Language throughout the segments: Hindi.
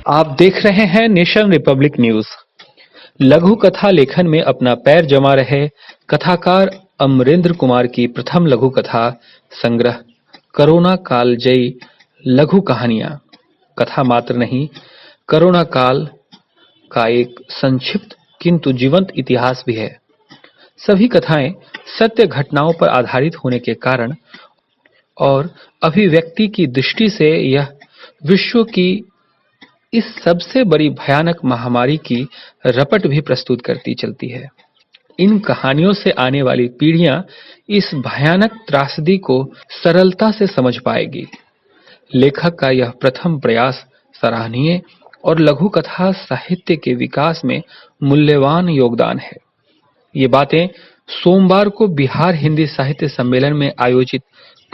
आप देख रहे हैं नेशन रिपब्लिक न्यूज। लघु कथा लेखन में अपना पैर जमा रहे कथाकार अमरेंद्र कुमार की प्रथम लघु कथा संग्रह कोरोना काल जयी लघु कहानियां कथा मात्र नहीं, कोरोना काल का एक संक्षिप्त किंतु जीवंत इतिहास भी है। सभी कथाएं सत्य घटनाओं पर आधारित होने के कारण और अभिव्यक्ति की दृष्टि से यह विश्व की इस सबसे बड़ी भयानक महामारी की रपट भी प्रस्तुत करती चलती है। इन कहानियों से आने वाली पीढ़ियां इस भयानक त्रासदी को सरलता से समझ पाएगी। लेखक का यह प्रथम प्रयास सराहनीय और लघु कथा साहित्य के विकास में मूल्यवान योगदान है। ये बातें सोमवार को बिहार हिंदी साहित्य सम्मेलन में आयोजित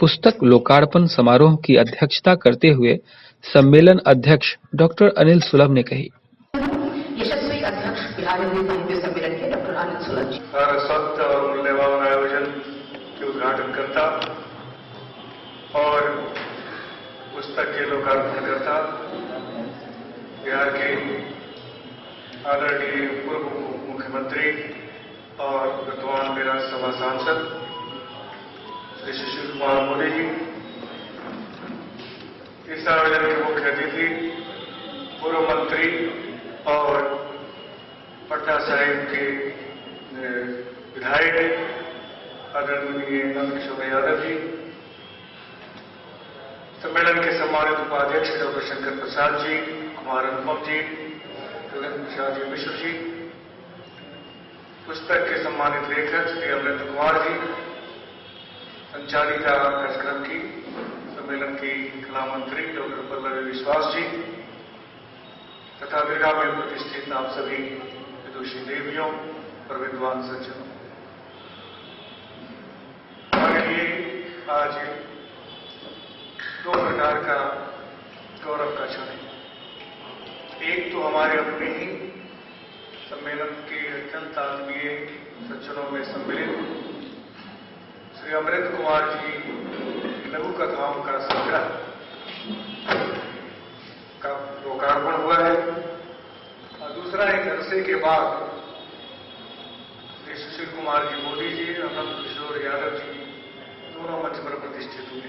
पुस्तक लोकार्पण समारोह की अध्यक्षता करते हुए सम्मेलन अध्यक्ष डॉक्टर अनिल सुलभ ने कही। यशस्वी अध्यक्ष बिहार हिंदी साहित्य सम्मेलन के डॉक्टर अनिल सुलभ जी। सख्त और मूल्यवान आयोजन के उद्घाटन करता और पुस्तक के लोकार्पण करता बिहार के आदरणीय पूर्व मुख्यमंत्री और वर्तमान में राज्यसभा सांसद श्री सुशील कुमार मोदी जी। इस आयोजन के मुख्य अतिथि पूर्व मंत्री और पटना साहिब के विधायक आदरणीय नंदकिशोर यादव जी। सम्मेलन के सम्मानित उपाध्यक्ष डॉक्टर शंकर प्रसाद जी, कुमार अनुपम जी, गगन प्रसाद जी मिश्र जी। पुस्तक के सम्मानित लेखक श्री अमरेंद्र कुमार जी। संचालिका कार्यक्रम की सम्मेलन की कला मंत्री डॉक्टर पल्लवी विश्वास जी तथा दीर्घा में प्रतिष्ठित आप सभी विदुषी देवियों और विद्वान सज्जनों, हमारे लिए आज दो प्रकार का गौरव का क्षण है। एक तो हमारे अपने ही सम्मेलन के अत्यंत आत्मीय सज्जनों में सम्मिलित श्री अमरेंद्र कुमार जी लघु कथाओं का संग्रह का लोकार्पण हुआ है और दूसरा एक अरसे के बाद श्री सुशील कुमार जी मोदी जी और नंदकिशोर यादव जी दोनों मंच पर प्रतिष्ठित हुए।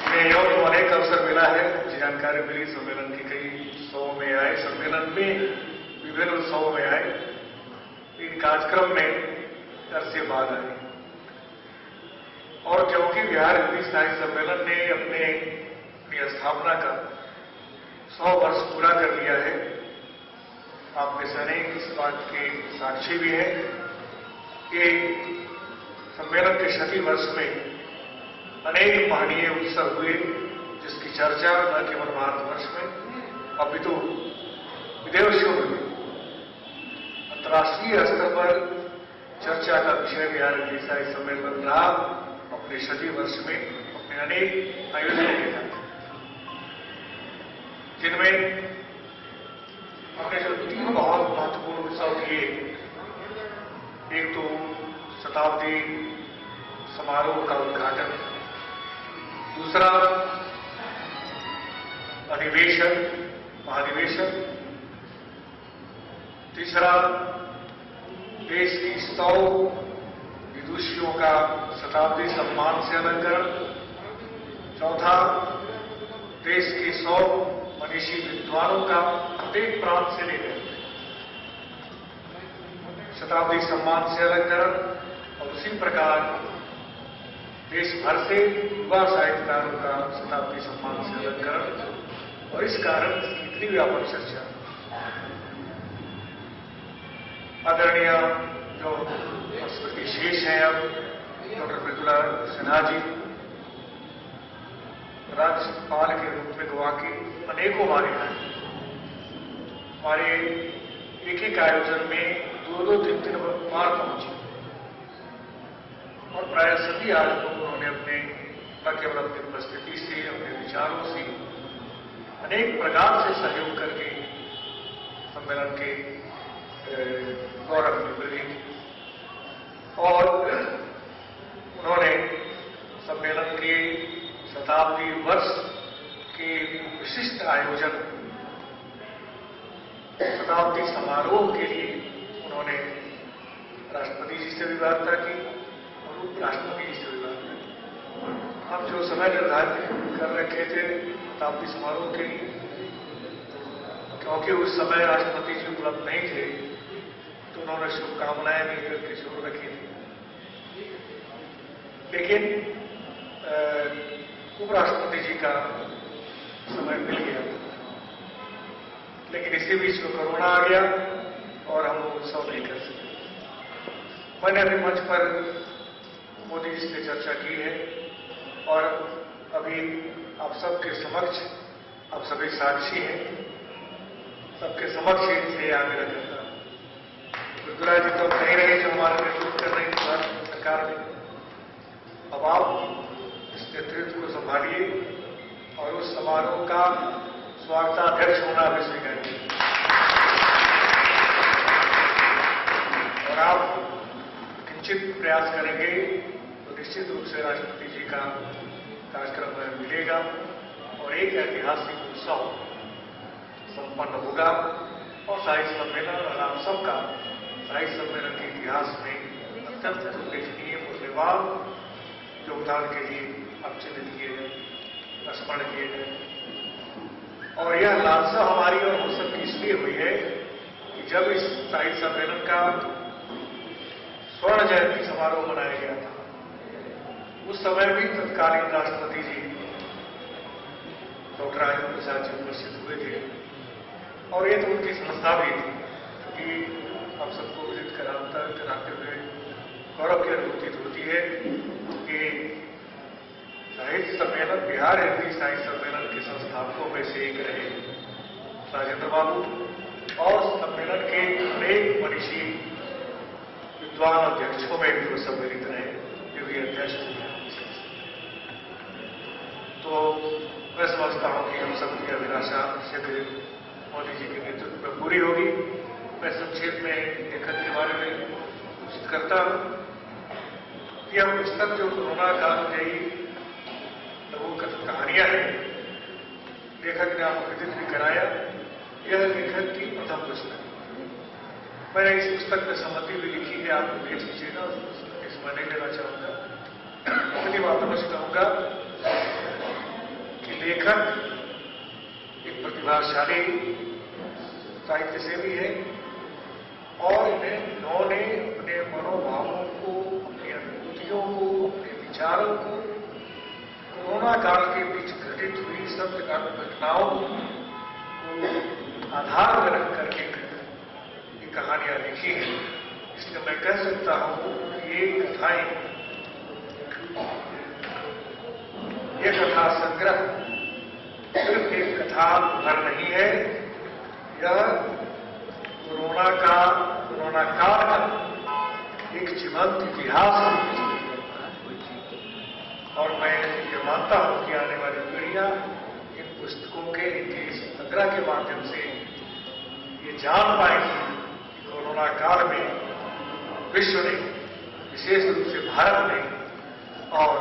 इन्हें और तो अनेक अवसर मिला है, मुझे जानकारी मिली सम्मेलन की कई उत्सवों में आए, सम्मेलन में विभिन्न उत्सवों में आए, इन कार्यक्रम में अरसे बाद आए। और क्योंकि बिहार हिंदी साहित्य सम्मेलन ने अपनी स्थापना का 100 वर्ष पूरा कर लिया है, आप में से अनेक इस बात के साक्षी भी हैं कि सम्मेलन के 100 वर्ष में अनेक महनीय उत्सव हुए, जिसकी चर्चा न केवल भारतवर्ष में अपितु विदेशों में अंतर्राष्ट्रीय स्तर पर चर्चा का विषय बिहार हिंदी साहित्य सम्मेलन रहा। अपने 100 वर्ष में अपने अनेक आयोजनों के तहत, जिनमें हमने जो 3 बहुत महत्वपूर्ण उत्सव किए, एक तो शताब्दी समारोह का उद्घाटन, दूसरा महाधिवेशन, तीसरा देश की 100 विदुषियों का शताब्दी सम्मान से अलंकरण, चौथा देश के 100 मनीषी विद्वानों का प्रत्येक प्रांत से लेकर शताब्दी सम्मान से अलंकरण, और उसी प्रकार देश भर से युवा साहित्यकारों का शताब्दी सम्मान से अलंकरण। और इस कारण इतनी व्यापक चर्चा आदरणीय जो विशेष हैं अब डॉक्टर मृदुला सिन्हा जी, राज्यपाल के रूप में गोवा के अनेकों बार हमारे एक आयोजन में 2-3 बार पहुंचे और प्राय सभी आयोजकों को उन्होंने न केवल अपनी उपस्थिति से, अपने विचारों से, अनेक प्रकार से सहयोग करके सम्मेलन के गौरव में वृद्धि की। और उन्होंने सम्मेलन के शताब्दी वर्ष के विशिष्ट आयोजन शताब्दी समारोह के लिए उन्होंने राष्ट्रपति जी से भी वार्ता की और उपराष्ट्रपति जी से भी वार्ता की। हम जो समय निर्धारित कर रखे थे शताब्दी समारोह के लिए, क्योंकि उस समय राष्ट्रपति जी उपलब्ध नहीं थे, तो उन्होंने शुभकामनाएं मिलकर के शुरू रखी थी। लेकिन उपराष्ट्रपति जी का समय मिल गया, लेकिन इसी बीच में कोरोना आ गया और हम वो उत्सव नहीं कर सके। मैंने अभी मंच पर मोदी जी से चर्चा की है और अभी आप सबके समक्ष, आप सभी साक्षी हैं, सबके समक्ष इसे आगे रखा। गुरुराज जी तो कहीं रहे जो हमारे नेतृत्व कर रही थी सरकार में। अब आप इस नेतृत्व को संभालिए और उस समारोह का स्वागताध्यक्ष होना भी स्वीकार कीजिए। और आप किंचित प्रयास करेंगे तो निश्चित रूप से राष्ट्रपति जी का कार्यक्रम में मिलेगा और एक ऐतिहासिक उत्सव संपन्न होगा और साहित्य सम्मेलन और आप सबका साहित्य सम्मेलन के इतिहास में अत्यंत उल्लेखनीय मूल्यवान योगदान के लिए आप चिन्हित किए गए, स्मरण किए गए। और यह लालसा हमारी और हम सबकी इसलिए हुई है कि जब इस साहित्य सम्मेलन का स्वर्ण जयंती समारोह मनाया गया था, उस समय भी तत्कालीन राष्ट्रपति जी डॉक्टर राजेंद्र प्रसाद जी उपस्थित हुए थे और ये तो उनकी संस्था भी थी कि हम सबको विजिट कराते हुए गौरव की अनुभूति होती है कि साहित्य सम्मेलन, बिहार हिंदी साहित्य सम्मेलन के संस्थापकों में से एक रहे राजेंद्र बाबू और सम्मेलन के अनेक मनीषी विद्वान अध्यक्षों में भी सम्मिलित रहे, जो भी अध्यक्ष थे। तो मैं समझता हूं कि हम सबकी अभिलाषा शीघ्र मोदी जी के नेतृत्व में पूरी होगी। मैं संक्षेप में लेखक के बारे में सूचित करता हूं कि यह पुस्तक जो कोरोना काल गई लघु कहानियां हैं, लेखक ने आपको विदित भी कराया, यह लेखक की प्रथम पुस्तक। मैंने इस पुस्तक में सम्मति भी लिखी है, आप देख लीजिएगा, इसमें नहीं लेना चाहूंगा। इतनी बातों से कहूंगा कि लेखक एक प्रतिभाशाली साहित्य सेवी है और इन्होंने अपने मनोभावों को, अपनी अनुभूतियों को, अपने विचारों को कोरोना काल के बीच घटित हुई सत्य घटनाओं को आधार में रख करके ये कहानियां लिखी हैं। इसलिए मैं कह सकता हूं कि ये कथाएं, ये कथा संग्रह सिर्फ एक कथा भर नहीं है, यह कोरोना काल का एक जीवंत इतिहास है। और मैं ये मानता हूं कि आने वाली पीढ़ियां इन पुस्तकों के, इनके संग्रह के माध्यम से ये जान पाएंगी कि कोरोना काल में विश्व ने, विशेष रूप से भारत ने और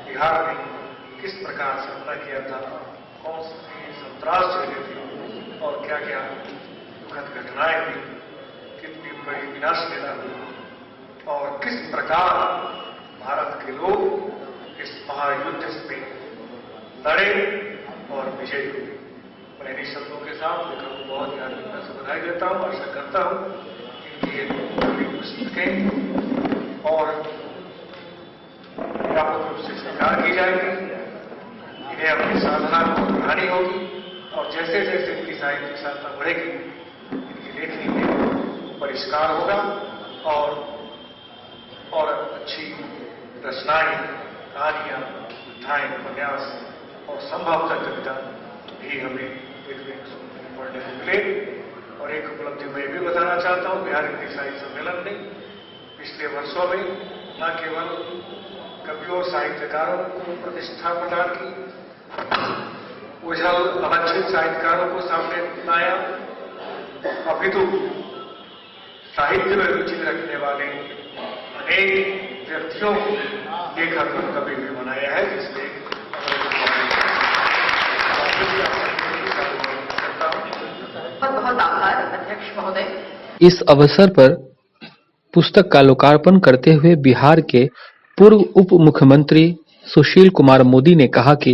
बिहार ने किस प्रकार सामना किया था, कौन सी संतरास झेले थे और क्या क्या दुखद घटनाएं हुई, कितनी बड़ी विनाशलीला हुई और किस प्रकार भारत के लोग इस महायुद्ध में लड़े और विजयी हुए। मैं इन्हीं शब्दों के साथ लेखक को बहुत याद से बधाई देता हूं। आशा करता हूं कि ये पुस्तकें और व्यापक रूप से स्वीकार की जाएगी, इन्हें अपनी साधना को बढ़ानी होगी और जैसे जैसे इनकी साहित्यिक साधना बढ़ेगी, इनकी लेखनी में परिष्कार होगा और अच्छी रचनाएं, कहानियां, कथाएं, उपन्यास और संभवतः कविता भी हमें पढ़ने को मिले। और एक उपलब्धि मैं भी बताना चाहता हूं, बिहार हिंदी साहित्य सम्मेलन ने पिछले वर्षों में न केवल कवियों और साहित्यकारों को प्रतिष्ठा प्रदान की, उजल अवंचित साहित्यकारों को सामने लाया, अपितु साहित्य में रुचि रखने वाले अनेक व्यक्तियों को लेखक और कवि भी बनाया है, जिसमें अध्यक्ष महोदय, इस अवसर पर पुस्तक का लोकार्पण करते हुए बिहार के पूर्व उप मुख्यमंत्री सुशील कुमार मोदी ने कहा कि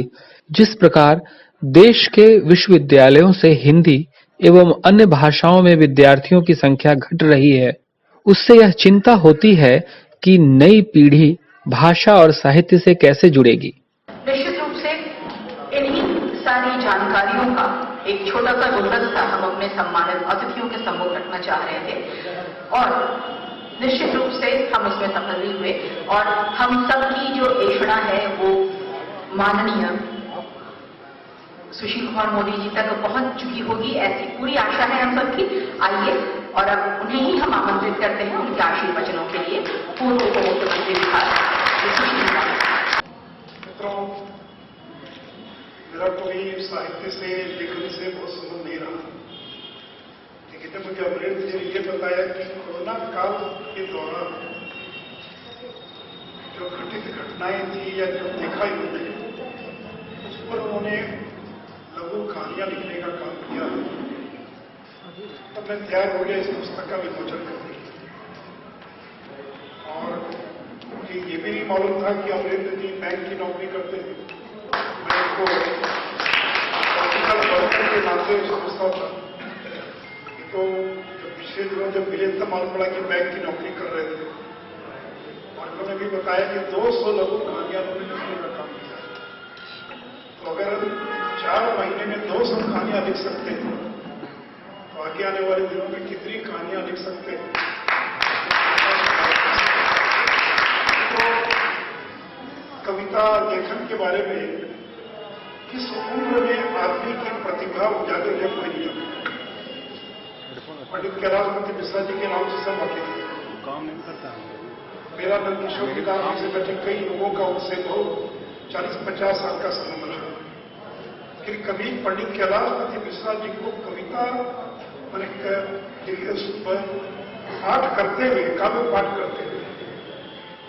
जिस प्रकार देश के विश्वविद्यालयों से हिंदी एवं अन्य भाषाओं में विद्यार्थियों की संख्या घट रही है, उससे यह चिंता होती है कि नई पीढ़ी भाषा और साहित्य से कैसे जुड़ेगी। निश्चित रूप से इन्हीं सारी जानकारियों का एक छोटा सा गुलदस्ता हम अपने सम्मानित अतिथियों के सम्मुख रखना चाह रहे थे और निश्चित रूप से हम इसमें सफल भी हुए और हम सबकी जो ऐषणा है वो माननीय सुशील कुमार मोदी जी तक पहुंच चुकी होगी, ऐसी पूरी आशा है हम सबकी। आइए और अब उन्हें ही हम आमंत्रित करते हैं उनके आशीर्वचनों के लिए। पूर्व उप मुख्यमंत्री बिहार सुशील कुमार। मित्रों, मेरा कोई साहित्य से लेखन से बहुत संबंध नहीं रहा, लेकिन मुझे अमरेंद्र जी ने यह बताया कि कोरोना काल के दौरान जो घटित घटनाएं थी या जो देखा इन्होंने, उस पर उन्होंने लघु कहानियां लिखने का काम किया। तब मैं तैयार हो गया इस पुस्तक का विमोचन करने के लिए। और मुझे ये भी नहीं मालूम था कि अमरेंद्र जी बैंक की नौकरी करते थे। मैं उनको पॉलिटिकल वर्कर के नाते समझता था। तो पिछले दिनों जब मिले तब मालूम पड़ा कि बैंक की नौकरी कर रहे थे। और उन्होंने भी बताया कि 200 लघु कहानियां उन्होंने लिखने का काम किया। तो अगर 4 महीने में 200 कहानियां लिख सकते हैं तो आगे आने वाले दिनों में कितनी कहानियां लिख सकते हैं। तो कविता लेखन के बारे में किस उम्र में आदमी की प्रतिभा उजागर है कोई नहीं। पंडित कैलाशपति मिश्रा जी के नाम से सब वाकिफ है। काम नहीं करता मेरा नंदकिशोर के नाम से बैठे कई लोगों का उनसे बहुत 40-50 साल का संबंध रहा। फिर कभी पंडित कैलाशपति मिश्रा जी को कविता पाठ करते हुए, काव्य पाठ करते हुए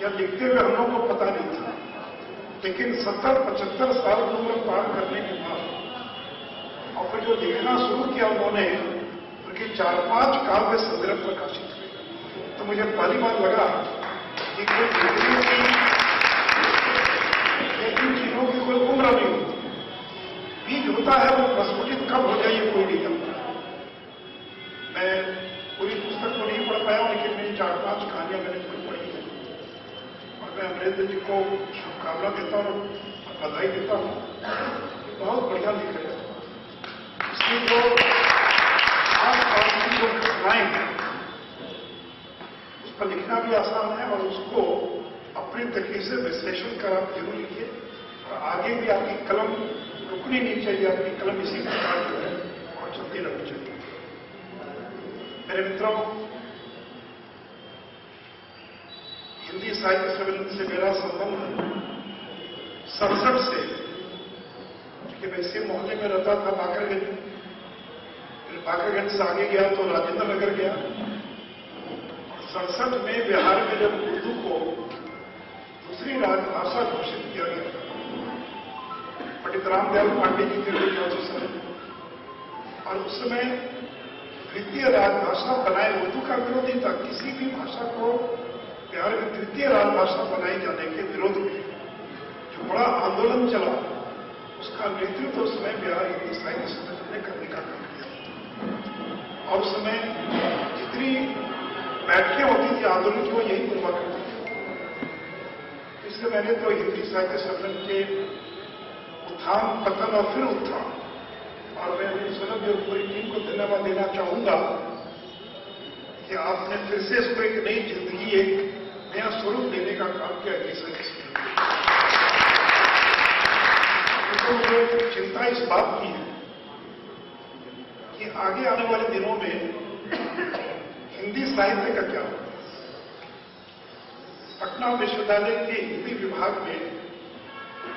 या लिखते हुए हम लोगों को पता नहीं था। लेकिन 70-75 साल की उम्र पार करने के बाद और फिर जो लिखना शुरू किया उन्होंने, उनके 4-5 काव्य संग्रह प्रकाशित हुए। तो मुझे पहली बार लगा कि कोई चीजों की कोई उम्र नहीं होती। बीज होता है वो प्रस्फुटित कब हो जाए ये कोई नहीं जानता। मैं पूरी पुस्तक को नहीं पढ़ पाया, लेकिन मेरी 4-5 कहानियां मैंने खुद पढ़ी है और मैं अमरेंद्र जी को शुभकामना देता हूँ और बधाई देता हूँ। बहुत बढ़िया लिख रहे हैं। इसलिए जो आसपास की जो घटनाएं हैं उस पर लिखना भी आसान है और उसको अपने तरीके से विश्लेषण कर आप जरूर लिखिए और आगे भी आपकी कलम रुकनी नहीं चाहिए। आपकी कलम इसी प्रकार जो है और चलती रहनी चाहिए। मेरे मित्रों, हिंदी साहित्य सम्मेलन से मेरा संबंध 67 से, क्योंकि मैं इसी मोहल्ले में रहता था बाकरगंज। फिर बाकरगंज से आगे गया तो राजेंद्र नगर गया। 67 में बिहार में जब उर्दू को दूसरी राजभाषा घोषित किया गया, पंडित रामदयाल पांडे जी थे उस समय, और उस समय द्वितीय राजभाषा बनाए, उर्दू का विरोध नहीं था। किसी भी भाषा को बिहार में द्वितीय राजभाषा बनाए जाने के विरोध में जो बड़ा आंदोलन चला, उसका नेतृत्व उस समय बिहार हिंदी साहित्य सम्मेलन ने करने का काम किया। और उस समय जितनी बैठकें होती थी आंदोलन की, वो यही करवा करती थी। इसलिए मैंने तो हिंदी साहित्य सम्मेलन के उत्थान, पतन और फिर उत्थान, और मैं अपनी सौरभ और पूरी टीम को धन्यवाद देना चाहूंगा कि आपने फिर से इसको एक नई जिंदगी, एक नया स्वरूप देने का काम किया। तो मुझे चिंता इस बात की है कि आगे आने वाले दिनों में हिंदी साहित्य का क्या होगा। पटना विश्वविद्यालय के हिंदी विभाग में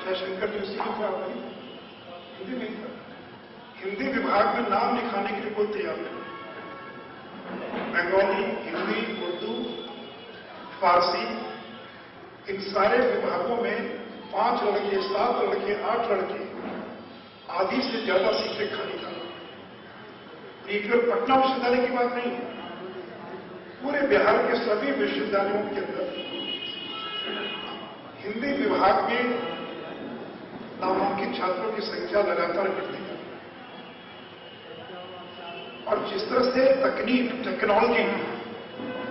जयशंकर जोशी जी थे, आपने हिंदी नहीं था। हिंदी विभाग में नाम लिखाने के लिए कोई तैयार नहीं। बंगाली, हिंदी, उर्दू, फारसी, इन सारे विभागों में 5 लड़के, 7 लड़के, 8 लड़के, आधी से ज्यादा सीटें खाली था। ये केवल पटना विश्वविद्यालय की बात नहीं है, पूरे बिहार के सभी विश्वविद्यालयों के अंदर हिंदी विभाग में नामांकित छात्रों की संख्या लगातार बढ़ती है। और जिस तरह से तकनीक, टेक्नोलॉजी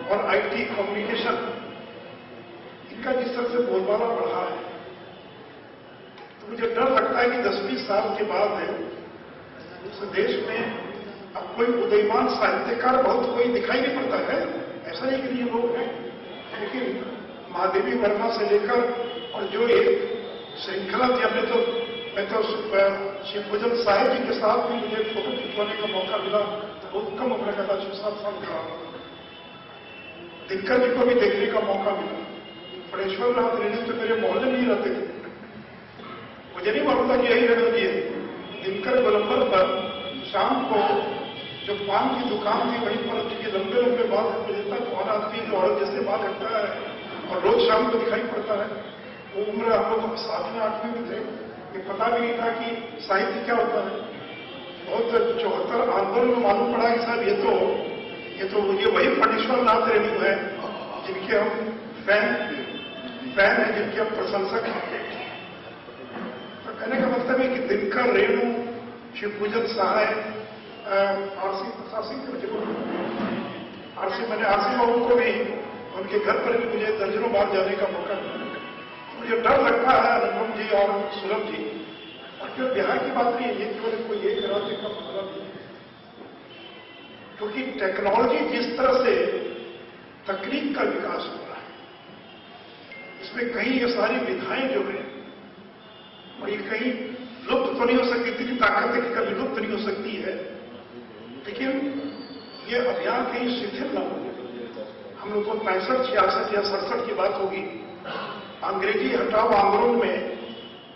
और आईटी कम्युनिकेशन, इनका जिस तरह से बोलबाला बढ़ा है, तो मुझे डर लगता है कि 10-20 साल के बाद इस देश में अब कोई उदयमान साहित्यकार बहुत कोई दिखाई नहीं पड़ता है। ऐसा नहीं कि ये लोग हैं, लेकिन महादेवी वर्मा से लेकर और जो एक श्रृंखला थी, मैं तो श्री पूजन साहिब जी के साथ भी मुझे फोटो खिंचवाने का मौका मिला, तो बहुत कम उम्र का था, 6-7 साल का। दिनकर जी को भी देखने का मौका मिला। फणेश्वर नाथ रेणु तो मेरे मोहल्ले में ही रहते थे, मुझे नहीं मालूम था कि यही रेणु जी है। दिनकर गोलंबर पर शाम को जो पान की दुकान थी, वहीं पर चूंकि लंबे लंबे बाल देता कौन आदमी जो औरत जैसे बाल रखता है और रोज शाम को दिखाई पड़ता है, वो उम्र हम लोग 7वें 8वें में थे, ये पता भी नहीं था कि साहित्य क्या होता है। बहुत 74 आंदोलन में मालूम पड़ा कि साहब ये वही फणेश्वर नाथ रेणु है जिनके हम फैन हैं, जिनके हम प्रशंसक हैं। तो कहने का मतलब है कि दिनकर, रेणु, शिव पूजन सहाय, आरसी मैंने आरसी बाबू को भी, उनके घर पर भी मुझे दर्जनों बार जाने का मौका मिला। मुझे डर लगता है अनुपम जी और सुलभ जी, और केवल बिहार की बात नहीं है, ये केवल कोई एक राज्य का मतलब नहीं है, क्योंकि टेक्नोलॉजी जिस तरह से तकनीक का विकास हो रहा है, इसमें कहीं ये सारी विधाएं जो है, और ये कहीं लुप्त तो नहीं हो सकती, इतनी ताकत है कि कभी लुप्त नहीं हो सकती है, लेकिन ये अभियान कहीं शिथिल न हो। हम लोग को 65, 66 या 67 की बात होगी, अंग्रेजी हटाओ आंदोलन में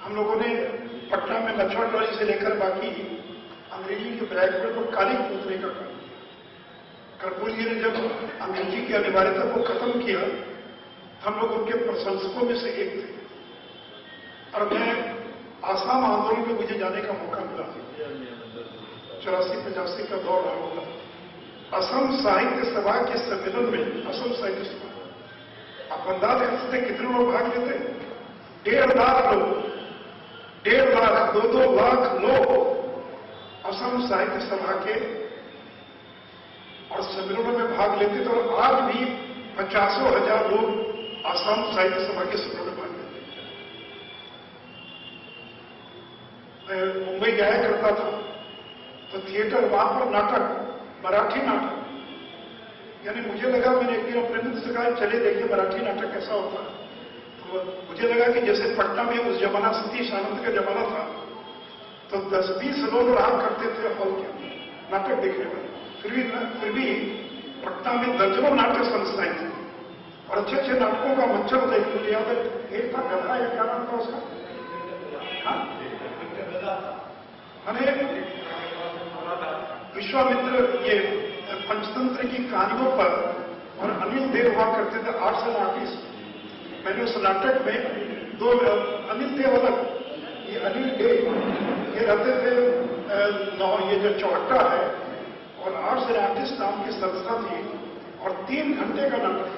हम लोगों ने पटना में लक्ष्मण टॉली से लेकर बाकी अंग्रेजी के बैकवर्ड को काली पूछने का काम। कर्पूरी जी ने जब अंग्रेजी की अनिवार्यता को खत्म किया, हम लोग उनके प्रशंसकों में से एक थे, और मैं आसाम आंदोलन में मुझे जाने का मौका मिला, 84-85 का दौर रहा होगा। असम साहित्य सभा के सम्मेलन में, असम साहित्य सभा, आप अंदाज कर सकते कितने लोग भाग लेते हैं? 1.5 लाख लोग, 1.5 लाख, 2-2 लाख लोग असम साहित्य सभा के और सम्मेलनों में भाग लेते थे, और आज भी 50,000 लोग असम साहित्य सभा के सम्मेलन में भाग लेते हैं। मैं मुंबई जाया करता था, तो थिएटर, वहां पर नाटक, मराठी नाटक, यानी मुझे लगा, मैंने एक दिन अपने मित्र से कहा चले देखिए मराठी नाटक कैसा होता है, तो मुझे लगा कि जैसे पटना में उस जमाना सतीश आनंद का जमाना था, तो 10-20 लोग रहा करते थे हॉल के अंदर नाटक देखने में। फिर भी पटना में दर्जनों नाट्य संस्थाएं थी, और अच्छे अच्छे नाटकों का मंचन देखने मुझे याद है। एक था गधा, या क्या नाम था उसका, मैंने विश्वामित्र, ये पंचतंत्र की कहानियों पर, और अनिल देव हुआ करते थे आर्ट्स एंड आर्टिस्ट। मैंने उस नाटक में 2 अनिल देव अलग, ये अनिल देव, ये रहते थे ये जो चौहट्टा है, और आर्ट्स एंड आर्टिस्ट नाम की संस्था थी, और 3 घंटे का नाटक,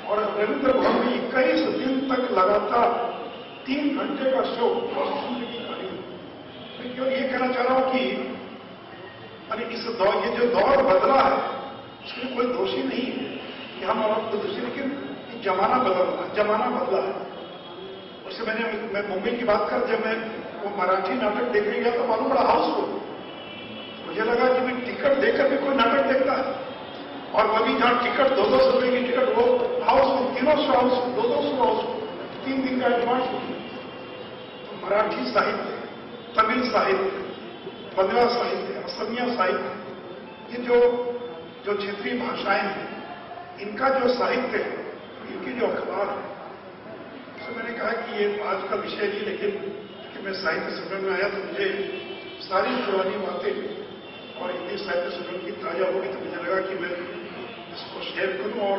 और रविंद्र भवन में 21 दिन तक लगातार 3 घंटे का शो सुनने की कहानी। मैं क्यों ये कहना चाह रहा हूं कि इस दौर, ये जो दौर बदला है, उसमें कोई दोषी नहीं है कि हम और आपको दोषी, लेकिन जमाना बदला है। उससे मैं मुंबई की बात कर, जब मैं वो मराठी नाटक देखने गया तो मालूम पड़ा हाउसफुल। मुझे लगा कि मैं टिकट देकर भी कोई नाटक देखता है, और कभी जहां टिकट 200 रुपए की टिकट, वो हाउसफुल, 300 हाउसफुल, 200 हाउसफुल, 3 दिन का एडवांस। तो मराठी साहित्य, तमिल साहित्य, बंगला साहित्य, असमिया साहित्य, ये जो क्षेत्रीय भाषाएं हैं, इनका जो साहित्य है, इनकी जो अखबार है, उससे मैंने कहा कि ये आज का विषय नहीं, लेकिन कि मैं साहित्य सम्मेलन में आया तो मुझे सारी पुरानी बातें और हिंदी साहित्य सम्मेलन की ताजा हो गई, तो मुझे लगा कि मैं इसको शेयर करूं। और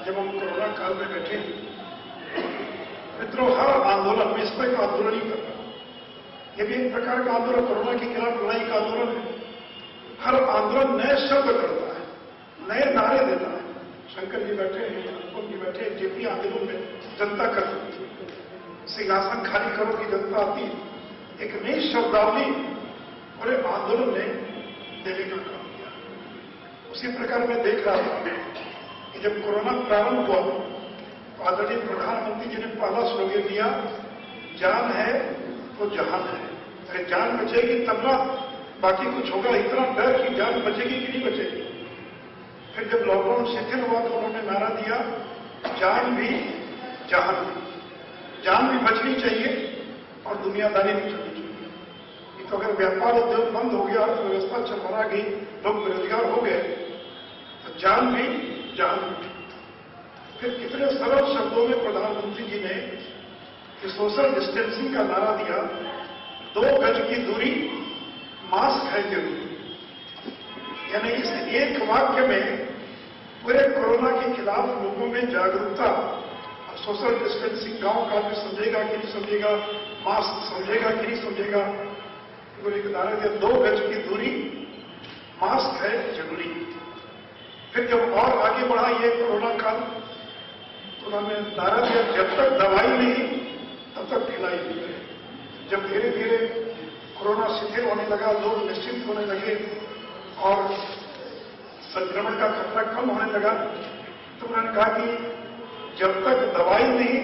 जब हम कोरोना काल में बैठे, मित्रों, हर आंदोलन में इस पर एक आंदोलन ही करता, ये भी एक प्रकार का आंदोलन, कोरोना के खिलाफ लड़ाई का आंदोलन है। हर आंदोलन नए शब्द करता है, नए नारे देता है। शंकर जी बैठे हैं, अनुपम जी बैठे हैं, जितनी आंदोलन में जनता कर सकती है, सिंहासन खाली करो की जनता आती है, एक नई शब्दावली पूरे आंदोलन ने देने का काम किया। उसी प्रकार मैं देख रहा था कि जब कोरोना प्रारंभ हुआ तो आदरणीय प्रधानमंत्री जी ने पहला स्लोगन दिया, जान है तो जहान है। अरे जान बचेगी तब ना बाकी कुछ होगा, इतना डर कि जान बचेगी कि नहीं बचेगी। फिर जब लॉकडाउन शिथिल हुआ तो उन्होंने नारा दिया, जान भी जहान भी। जान भी बचनी चाहिए और दुनियादारी भी चलनी चाहिए। तो अगर व्यापार उद्योग बंद हो गया, अर्थव्यवस्था चरमरा गई, लोग बेरोजगार हो गए, तो जान भी जहान भी। फिर कितने सरल शब्दों में प्रधानमंत्री जी ने कि सोशल डिस्टेंसिंग का नारा दिया, 2 गज की दूरी, मास्क है जरूरी। यानी इस एक वाक्य में पूरे कोरोना के खिलाफ लोगों में जागरूकता, सोशल डिस्टेंसिंग गांव का भी समझेगा कि नहीं समझेगा, मास्क समझेगा कि नहीं समझेगा, तो एक नारा दिया, 2 गज की दूरी, मास्क है जरूरी। फिर जब और आगे बढ़ा ये कोरोना काल, तो उन्होंने नारा दिया, जब तक दवाई नहीं तब तक ढिलाई नहीं करे। जब धीरे धीरे कोरोना शिथिल होने लगा, लोग निश्चिंत होने लगे और संक्रमण का खतरा कम होने लगा, तो उन्होंने कहा कि जब तक दवाई नहीं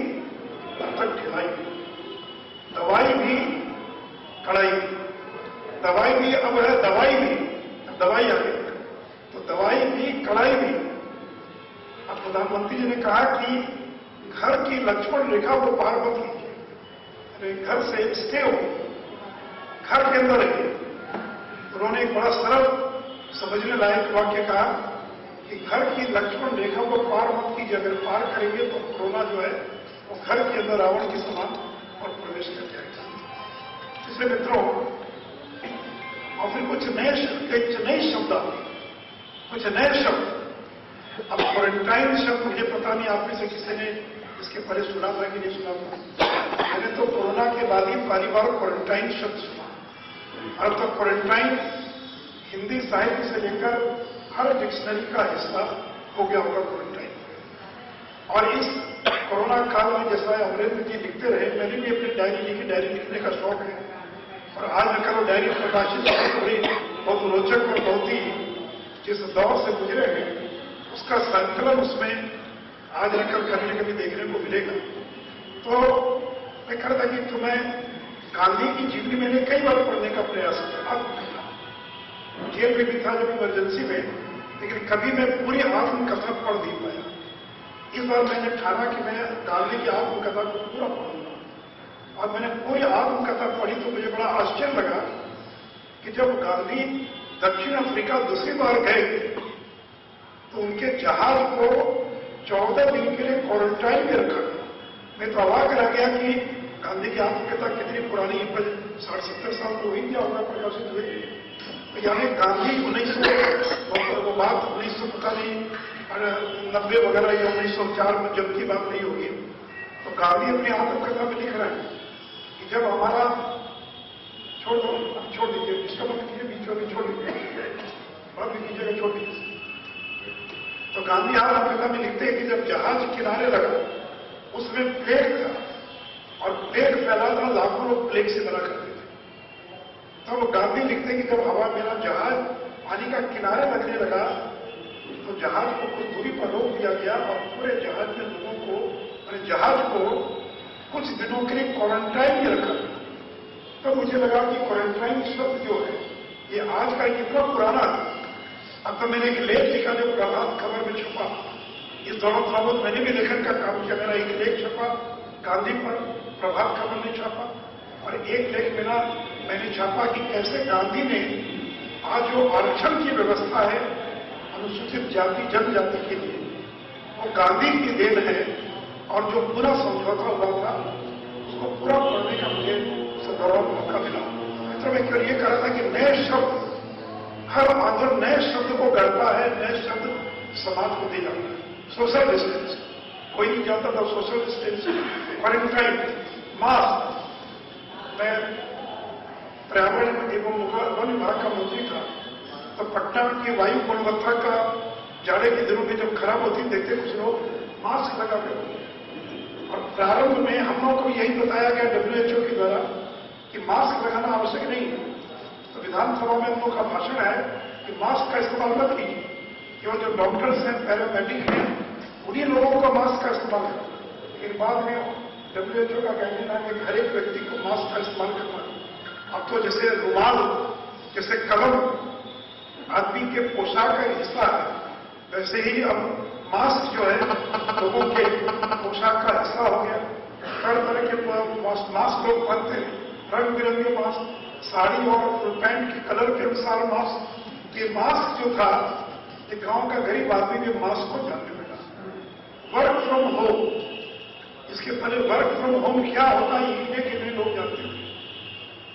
तब तक ढिलाई नहीं। दवाई भी कड़ाई भी, दवाई भी अब है, दवाई भी, दवाई आ गई, तो दवाई भी कड़ाई भी। अब प्रधानमंत्री जी ने कहा कि घर की लक्ष्मण रेखा को पार मत कीजिए, घर से स्टे हो, घर के अंदर रहिए। उन्होंने एक बड़ा सरल समझने लायक वाक्य कहा कि घर की लक्ष्मण रेखा को पार मत कीजिए, अगर पार करेंगे तो कोरोना जो है वो घर के अंदर रावण के समान और प्रवेश कर जाएगा। इसलिए मित्रों, और फिर कुछ नए शब्द आते, कुछ नए शब्द। अब क्वारंटाइन शब्द मुझे पता नहीं आप में से किसी ने इसके पहले सुना था कि नहीं सुना था। मैंने तो कोरोना के बाद ही पहली बार क्वारंटाइन शब्द सुना। अब तो क्वारंटाइन हिंदी साहित्य से लेकर हर डिक्शनरी का हिस्सा हो गया होगा क्वारंटाइन। और इस कोरोना काल में जैसा अमरेंद्र जी लिखते रहे, मैंने भी अपनी डायरी लिखी, डायरी लिखने का शौक है और आज मैं वो डायरी प्रकाशित हुई, बहुत रोचक और बहुत ही जिस दौर से गुजरे हैं उसका संकलन उसमें आज नकल करने का भी देखने को मिलेगा। तो मैं कह रहा था कि तुम्हें गांधी की जीवनी मैंने कई बार पढ़ने का प्रयास किया, जेल में भी था जब इमरजेंसी में, लेकिन कभी मैं पूरी आत्मकथा पढ़ नहीं पाया। इस बार मैंने ठाना कि मैं गांधी की आत्मकथा को पूरा पढ़ूंगा और मैंने पूरी आत्मकथा पढ़ी तो मुझे बड़ा आश्चर्य लगा कि जब गांधी दक्षिण अफ्रीका दूसरी बार गए तो उनके जहाज को 14 दिन के लिए क्वारंटाइन में रखा। मैं तो अवाक रह गया कि गांधी की आत्मकथा कितनी पुरानी, 60-70 साल तो हुई क्या होगा प्रकाशित हुई। तो यानी गांधी 1900 वो बात 1900 पता नहीं 90 वगैरह या 1904 में जब की बात नहीं होगी। तो गांधी अपनी आत्मकथा में लिख रहे हैं कि जब हमारा छोड़ दीजिए, इसका मतलब कीजिए, बीच में छोड़ दीजिए, और भी कीजिएगा, छोड़ दीजिए। तो गांधी आत्मकथा में लिखते हैं कि जब जहाज किनारे लगा उसमें प्लेग था और प्लेग फैला था, लाखों लोग प्लेग से मरा करते थे। तब गांधी लिखते हैं कि जब हवा मेरा जहाज पानी का किनारे लगने लगा तो जहाज को कुछ दूरी पर रोक दिया गया और पूरे जहाज में लोगों को, जहाज को कुछ दिनों के लिए क्वारंटाइन में रखा। तो मुझे लगा कि क्वारंटाइन शब्द जो है ये आज का कितना पुराना है। अब तो मैंने एक लेख लिखा जो प्रभात खबर में छपा, इस दौरान थोड़ा बहुत मैंने भी लेखन का काम किया। मेरा एक लेख छपा गांधी पर, प्रभात खबर ने छापा, और एक लेख मेरा मैंने छापा कि कैसे गांधी ने आज जो आरक्षण की व्यवस्था है अनुसूचित जाति जनजाति के लिए, वो गांधी की देन है। और जो पूरा समझौता हुआ था उसको पूरा पढ़ने का मुझे उस दौरान मौका मिला। तो मैं केवल ये कह रहा था कि नए शब्द, हर आंदोलन नए शब्द को गढ़ता है, नए शब्द समाज को दे जाता है। सोशल डिस्टेंस, कोई नहीं जानता था सोशल डिस्टेंस, क्वारंटाइन, मास्क। मैं पर्यावरण एवं वन विभाग का मंत्री था तो पटना की वायु गुणवत्ता का जाड़े के दिनों में जब खराब होती देखते कुछ लोग मास्क लगा के होते। और प्रारंभ में हम लोगों को यही बताया गया WHO के द्वारा कि मास्क लगाना आवश्यक नहीं है। तो विधानसभा में हम लोग का भाषण है कि मास्क का इस्तेमाल मत कीजिए, केवल जो डॉक्टर्स हैं, पैरामेडिक हैं, उन्हीं लोगों का मास्क का इस्तेमाल करें। लेकिन बाद में WHO का कहना है कि हर एक व्यक्ति को मास्क का इस्तेमाल करना है। अब तो जैसे रुमाल, जैसे कलम आदमी के पोशाक का हिस्सा है, वैसे ही अब मास्क जो है लोगों के पोशाक का हिस्सा हो गया। तरह तरह के मास्क लोग पहनते हैं, रंग बिरंगे मास्क, साड़ी और फुल पैंट के कलर के अनुसार मास्क। ये मास्क जो था, ये गांव का गरीब आदमी भी मास्क को जानने लगा। वर्क फ्रॉम होम, इसके पहले वर्क फ्रॉम होम क्या होता है ये कि नहीं लोग जानते थे।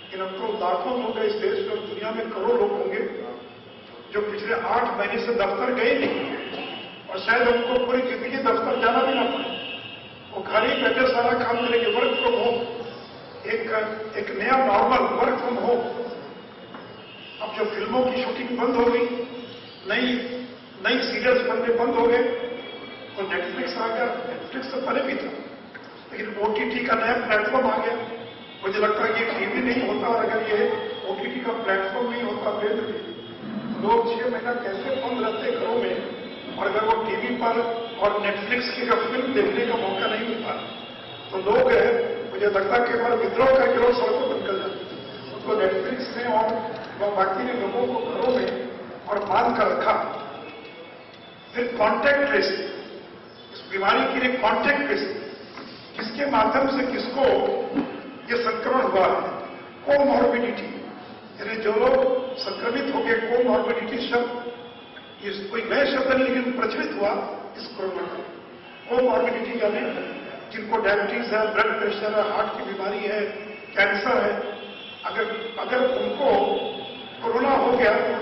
लेकिन अब तो लाखों लोग इस देश में और दुनिया में करोड़ लोग होंगे जो पिछले 8 महीने से दफ्तर गए नहीं, और शायद उनको पूरी जिंदगी दफ्तर जाना भी ना पड़े, वो घर ही बैठे सारा काम करेंगे। वर्क फ्रॉम होम एक नया नॉर्मल वर्क फ्रॉम होम। अब जो फिल्मों की शूटिंग बंद हो गई, नई सीरियल्स बनने बंद हो गए, तो नेटफ्लिक्स आ गया। नेटफ्लिक्स तो पहले भी था, लेकिन OTT का नया प्लेटफॉर्म आ गया। मुझे लगता है ये टीवी नहीं होता, और अगर ये OTT का प्लेटफॉर्म नहीं होता फिर लोग 6 महीना कैसे बंद रहते घरों में, और अगर वो टीवी पर और नेटफ्लिक्स की जब फिल्म देखने का मौका नहीं मिलता तो लोग मुझे लगता है कि हमारे विद्रोह करके लोग सड़कों पर निकल जाते। उनको नेटफ्लिक्स ने और बाकी ने लोगों को घरों में और बांध कर रखा। फिर कॉन्टैक्ट ट्रेसिंग, इस बीमारी के लिए कॉन्टैक्ट ट्रेसिंग, किसके माध्यम से किसको ये संक्रमण हुआ है। कोमॉर्बिडिटी, यानी जो लोग संक्रमित हो गए, कोमॉर्बिडिटी शब्द ये कोई नया शब्द नहीं, लेकिन प्रचलित हुआ इस कोरोना का। कोमॉर्बिडिटी यानी जिनको डायबिटीज है, ब्लड प्रेशर है, हार्ट की बीमारी है, कैंसर है, अगर उनको कोरोना हो गया तो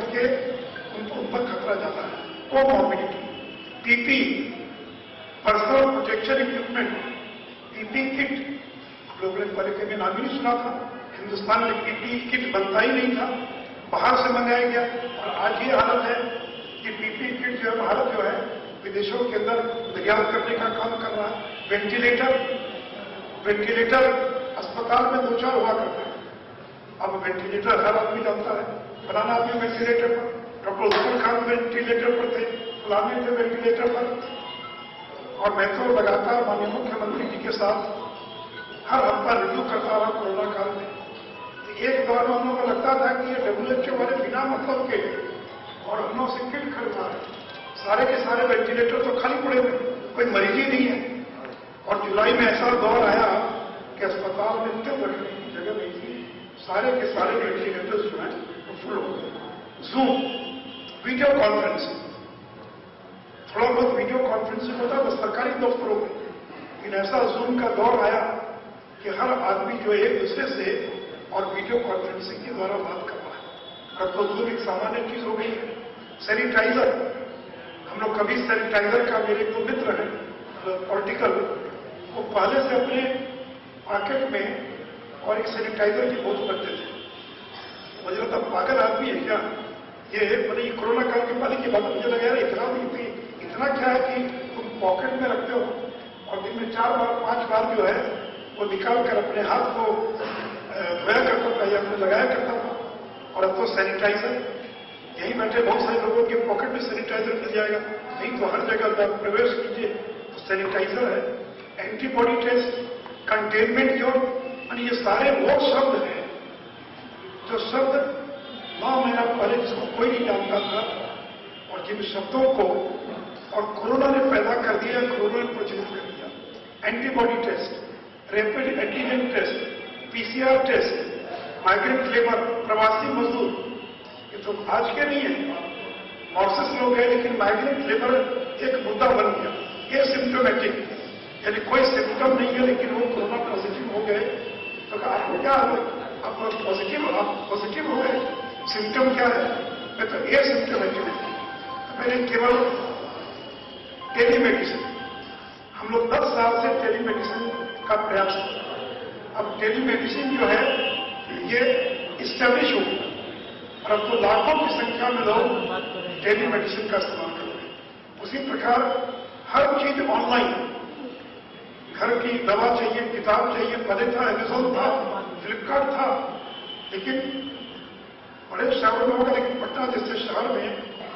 उनको उन पर खतरा जाता है। Comorbidity. PP, personal protection equipment, PP kit, लोगों ने पहले कभी नाम ही नहीं सुना था। हिंदुस्तान में PP किट बनता ही नहीं था, बाहर से मंगाया गया। और आज ये हालत है कि PP किट जो है, भारत जो है विदेशों के अंदर निर्यात करने का काम कर रहा है। वेंटिलेटर अस्पताल में 2-4 हुआ करते हैं, अब वेंटिलेटर हर आदमी जानता है। फलाना आदमी वेंटिलेटर पर, डॉक्टर उस्मान खान वेंटिलेटर पर थे, फलाने थे वेंटिलेटर पर। और मैं तो लगातार माननीय मुख्यमंत्री जी के साथ हर हफ्ता रिव्यू करता रहा कोरोना काल में। एक दौर में हम लोगों को लगता था कि ये WHO वाले बिना मतलब के और हम लोग से किट खरीदा है, सारे के सारे वेंटिलेटर तो खाली पड़े हुए, कोई मरीज ही नहीं है। और जुलाई में ऐसा दौर आया कि अस्पताल में इतने बैठने की जगह नहीं थी, सारे के सारे वेंटिलेटर्स जो हैं वो फुल हो गए। जूम, वीडियो कॉन्फ्रेंसिंग, थोड़ा बहुत वीडियो कॉन्फ्रेंसिंग होता है सरकारी दफ्तरों में, लेकिन ऐसा जूम का दौर आया कि हर आदमी जो एक दूसरे से और वीडियो कॉन्फ्रेंसिंग के द्वारा बात कर रहा है। अब तो जूम एक सामान्य चीज हो गई है। सैनिटाइजर, हम लोग कभी सैनिटाइजर का, मेरे को मित्र है पॉलिटिकल, वो पहले से अपने पॉकेट में और एक सैनिटाइजर की बोतल रखते थे। मुझे लगता पागल आदमी है क्या ये, मैंने कोरोना काल के पहले की बात, मुझे लगा यार इतना क्या है कि तुम पॉकेट में रखते हो, और दिन में 4 बार 5 बार जो है वो निकाल कर अपने हाथ को धोया करता था या अपने लगाया करता था। और अब तो सैनिटाइजर, यहीं बैठे बहुत सारे लोगों के पॉकेट में सैनिटाइजर मिल जाएगा। नहीं तो हर जगह आप प्रवेश कीजिए तो सैनिटाइजर है। एंटीबॉडी टेस्ट, कंटेनमेंट जोन, ये सारे वो शब्द हैं जो शब्द 9 महीना पहले जिसको कोई नहीं जानता था, और जिन शब्दों को और कोरोना ने पैदा कर दिया, कोरोना ने प्रचलित कर दिया। Antibody test, rapid antigen test, PCR test, migrant labour, प्रवासी मजदूर, ये तो आज के नहीं है, मॉर्सिस लोग हैं, लेकिन माइग्रेंट लेबर एक मुद्दा बन गया। ये सिम्टोमेटिक, यानी कोई सिम्टम नहीं है लेकिन वो कोरोना पॉजिटिव हो गए, तो आपको क्या आप पॉजिटिव हो गए, सिम्टम क्या है? मैं तो ये सिम्टोमेटिक है। मैंने केवल टेलीमेडिसिन, हम लोग 10 साल से टेलीमेडिसिन का प्रयास कर रहे हैं। अब टेलीमेडिसिन जो है ये इस्टेब्लिश हो गया, और अब तो लाखों की संख्या में लोग टेली मेडिसिन का इस्तेमाल कर रहे हैं। उसी प्रकार हर चीज ऑनलाइन, घर की दवा चाहिए, किताब चाहिए, पहले था अमेजोन था, फ्लिपकार्ट था, लेकिन बड़े शहरों में होगा, लेकिन पटना जैसे शहर में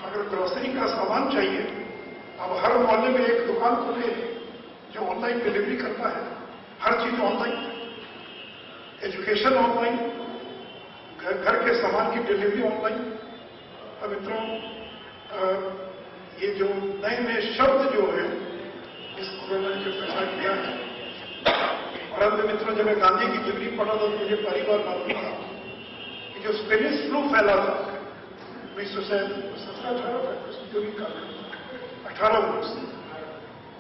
अगर ग्रोसरी का सामान चाहिए, अब हर मोहल्ले में एक दुकान खुले जो ऑनलाइन डिलीवरी करता है। हर चीज ऑनलाइन, एजुकेशन ऑनलाइन, घर के सामान की डिलीवरी ऑनलाइन। अब मित्रों, ये जो नए नए शब्द जो है इस कोरोना ने जो पैदा किया है, और अंत मित्रों जब मैं गांधी की जीवनी पढ़ा तो मुझे पहली बार मालूम था कि जो स्पेनिश फ्लू फैला था 1917-18 जो भी काल 18 वर्ष,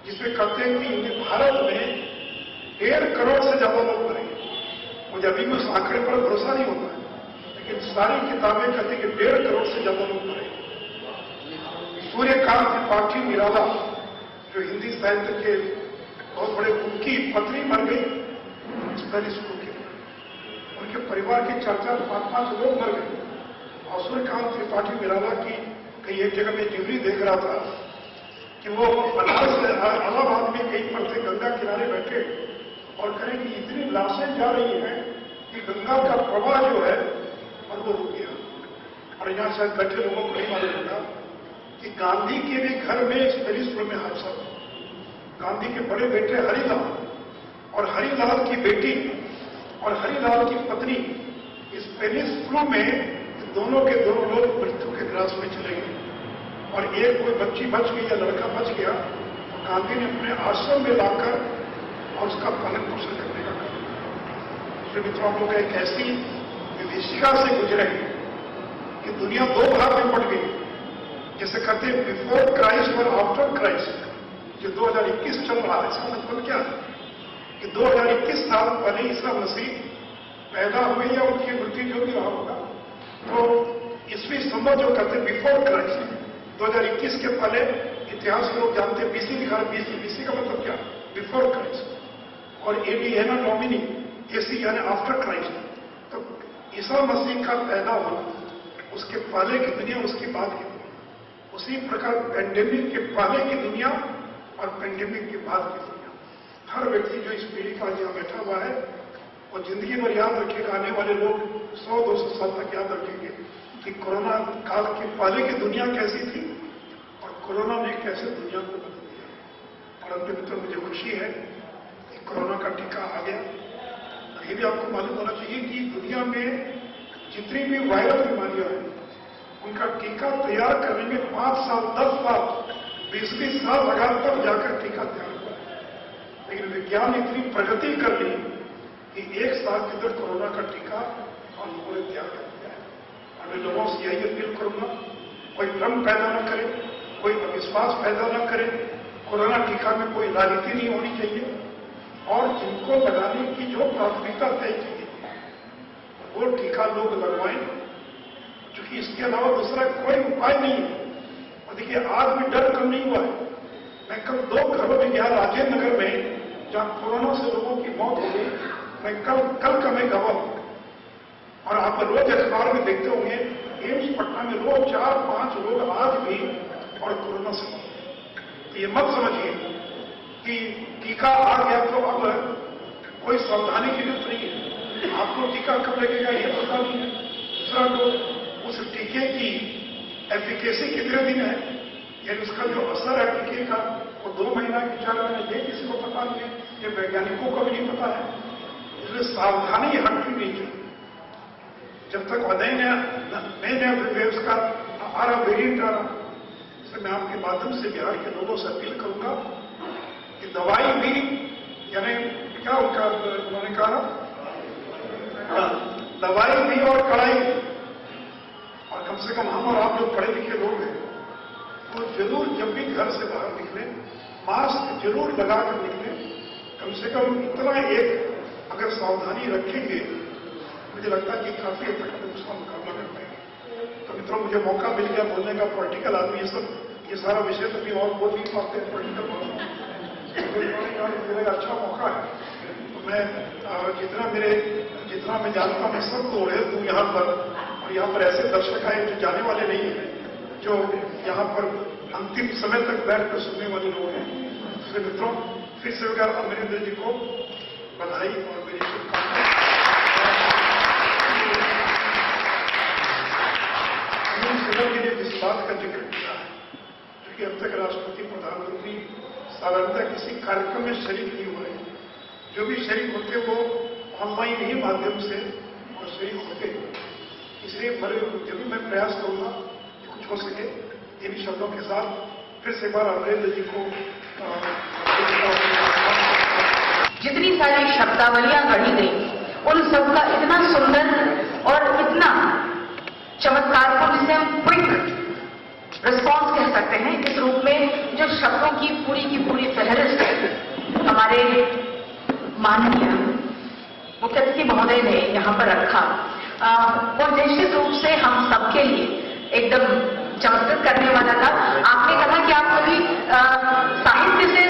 जिसमें कहते हैं कि भारत में 1.5 करोड़ से ज्यादा लोग मरे। मुझे अभी भी उस आंकड़े पर भरोसा नहीं होता है, लेकिन सारी किताबें कहती हैं कि 1.5 करोड़ से ज्यादा लोग मरे। सूर्यकांत त्रिपाठी निराला जो हिंदी साहित्य के बहुत बड़े उनकी पत्नी मर गई स्पेनिश फ्लू के, उनके परिवार के 4-4, 5-5 लोग मर गए। और सूर्यकांत त्रिपाठी निराला की कहीं एक जगह में ड्यूरी देख रहा था कि वो इलाहाबाद में कहीं पर थे, गंगा किनारे बैठे और कहें कि इतनी लाशें जा रही हैं कि गंगा का प्रवाह जो है और वो रुक गया। और यहां शायद बैठे लोगों को नहीं मालूम होगा कि गांधी के भी घर में स्पेनिश फ्लू में हादसा हुआ। गांधी के बड़े बेटे हरिलाल और हरिलाल की बेटी और हरिलाल की पत्नी स्पेनिश फ्लू में दोनों के दोनों लोग मृत्यु के ग्रास में चले गए। और एक कोई बच्ची बच गई या लड़का बच गया तो गांधी ने अपने आश्रम में लाकर और उसका पालन पोषण करने का काम। फिर मित्रों, हम लोग एक ऐसी विभीषिका से गुजरे कि दुनिया 2 भाग में बढ़ गई। जैसे कहते हैं बिफोर क्राइस्ट और आफ्टर क्राइस्ट। जो 2021 चल रहा है, इसका मतलब क्या है कि 2021 साल पहले ईसा मसीह पैदा हुए या उनकी मृत्यु जो भी रहा होगा, तो ईस्वी संवत जो कहते हैं बिफोर क्राइस्ट, 2021 के पहले इतिहास के लोग जानते हैं बीसी लिखा है। बीसी का मतलब क्या? Before Christ. और एडी है ना डोमिनी, एसी यानी आफ्टर क्राइस्ट। तो ईसा मसीह का पैदा होना, उसके पहले की दुनिया, उसके बाद की दुनिया। उसी प्रकार पेंडेमिक के पहले की दुनिया और पेंडेमिक के बाद की दुनिया। हर व्यक्ति जो इस पीढ़ी का यहाँ बैठा हुआ है वो जिंदगी भर याद रखेगा, आने वाले लोग 100-200 साल तक याद रखेंगे कि कोरोना काल के पहले की दुनिया कैसी थी और कोरोना ने कैसे दुनिया को बदल दिया। और अंतिम मित्रों, मुझे खुशी है कि कोरोना का टीका आ गया। ये भी आपको मालूम होना चाहिए कि दुनिया में जितनी भी वायरल बीमारियां हैं उनका टीका तैयार करने में 5 साल, 10 साल, 20-20 साल लगा, तब जाकर टीका तैयार हुआ। लेकिन विज्ञान इतनी प्रगति कर ली कि 1 साल के अंदर कोरोना का टीका और लोगों ने तैयार कर दिया है। और मैं लोगों से यही अपील करूंगा, कोई भ्रम पैदा न करे, कोई अविश्वास पैदा न करे। कोरोना टीका में कोई राजनीति नहीं होनी चाहिए और जिनको लगाने की जो प्राथमिकता तय की गई वो टीका लोग लगवाएं, क्योंकि इसके अलावा दूसरा कोई उपाय नहीं है। और देखिए, आज भी डर कम नहीं हुआ है। मैं कल 2 घरों में गया राजेंद्र नगर में, जहां कोरोना से लोगों की मौत हो गई। मैं कल का मैं गवाह हूं। और आप रोज अखबार में देखते होंगे एम्स पटना में रोज 4-5 लोग आज भी और कोरोना से मौत। तो ये मत समझिए कि टीका आ गया तो अब कोई सावधानी की जरूरत नहीं है। आपको टीका कब लगेगा ये पता नहीं है। दूसरा, तो उस टीके की एफिकेसी कितने दिन है, यानी उसका जो असर है टीके का वो 2 महीना कि 4 महीना, ये किसी को पता नहीं है, ये वैज्ञानिकों को भी नहीं पता है। इसलिए सावधानी हटनी नहीं चाहिए। जब तक नए वेव्स का आ रहा, वेरिएंट आ रहा, इसलिए मैं आपके माध्यम से बिहार के लोगों से अपील करूंगा कि दवाई भी, यानी क्या उन्होंने कहा, दवाई भी और कड़ाई भी। और कम से कम हम और आप लोग पढ़े लिखे लोग हैं तो जरूर जब भी घर से बाहर निकले मास्क जरूर लगाकर निकले। कम से कम इतना एक अगर सावधानी रखेंगे, मुझे लगता है कि काफी हद तक हम उसका मुकाबला कर पाएंगे। तो मित्रों, मुझे मौका मिल गया बोलने का। पॉलिटिकल आदमी ये सारा विषय तो भी और बोल नहीं पाते हैं पॉलिटिकल। मेरा अच्छा मौका है तो मैं जितना मैं जानता हूं मैं सब को ओढ़े दूं यहाँ पर। और यहाँ पर ऐसे दर्शक आए जो जाने वाले नहीं हैं, जो यहाँ पर अंतिम समय तक बैठ कर सुनने वाले लोग हैं। इसलिए मित्रों, फिर से एक बार अमरिंदर जी को बधाई और मेरी शुभकामनाएं। जी ने जिस बात का जिक्र किया है, क्योंकि अब तक राष्ट्रपति प्रधानमंत्री साधारणतः किसी कार्यक्रम में शरीक नहीं हो रहे, जो भी शरीक होते वो ऑनलाइन ही माध्यम से और शरीक होते। इसलिए जब भी मैं प्रयास करूंगा कि कुछ हो सके, इन शब्दों के साथ फिर से एक बार अमरिंदर जी को जितनी सारी शब्दावलियां गढ़ी गई, उन सबका इतना सुंदर और इतना चमत्कारपूर्ण, जिसे हम क्विक रिस्पॉन्स कह सकते हैं, इस रूप में जो शब्दों की पूरी फहरिस्त है हमारे माननीय मुख्य अतिथि महोदय ने यहाँ पर रखा, वो निश्चित रूप से हम सबके लिए एकदम चमत्कृत करने वाला था। आपने कहा कि आप कभी साहित्य से